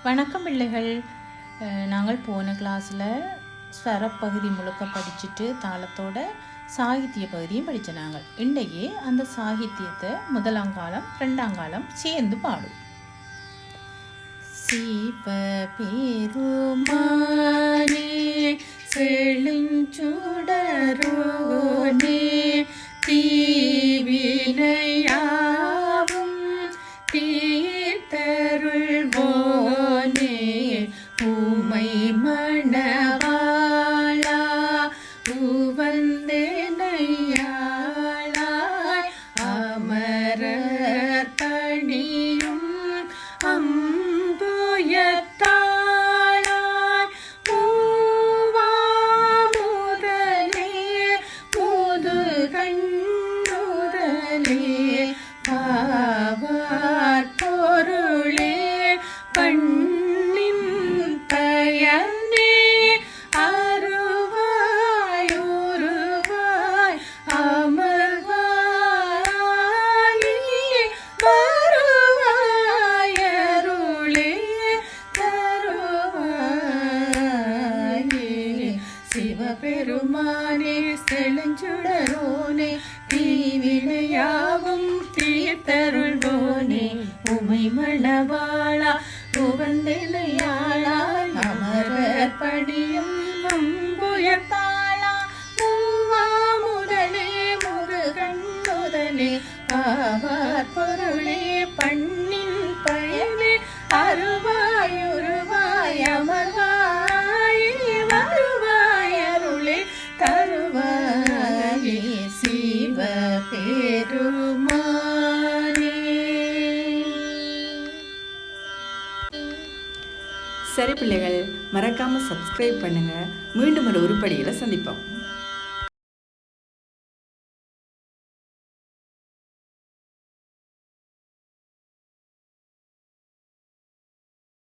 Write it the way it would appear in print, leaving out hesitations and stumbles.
வணக்கம் பிள்ளைகள். நாங்கள் போன கிளாஸில் ஸ்வர பகுதி முழுக்க படிச்சுட்டு தாளத்தோட சாகித்ய பகுதியும் படித்த நாங்கள் இன்றைக்கு அந்த சாகித்யத்தை முதலாங்காலம் ரெண்டாங்காலம் சேர்ந்து பாடும். சீப பெருமானே செழுஞ்சுடரோனே தீவினையாவும் தீர்த்தருள்வோனே உமை மணவாளா உவந்தேனையாளாய் அமரர் பணியும் அம்புயத்தாளாய் மூவாமுதலே முதுகண்ணுதலே பாவார் பொருளே பண்ணின் பயனே அருவாய் உருவாய் அமர்வாய் வருவாய் அருளே தருவாய் சிவபெருமானே செழுஞ்சுடரோனே தீவினையாவும் தீர்த்தருள்வோனே உமை மணவாளா உவந்தேனையாளாய் அமரர் படியும் அம்புயத்தாளா மூவாமுதலே முருகண்ணுதலே பாவார் பொருளே பண்ணின் பயனே அருவாய் உருவாய் அமர்வாய் வருவாய் அருளே தருவாய் சிவ பெருமானே. சரி பிள்ளைகள், மறக்காமல் சப்ஸ்கிரைப் பண்ணுங்கள். மீண்டும் ஒரு உருப்படியில் சந்திப்போம்.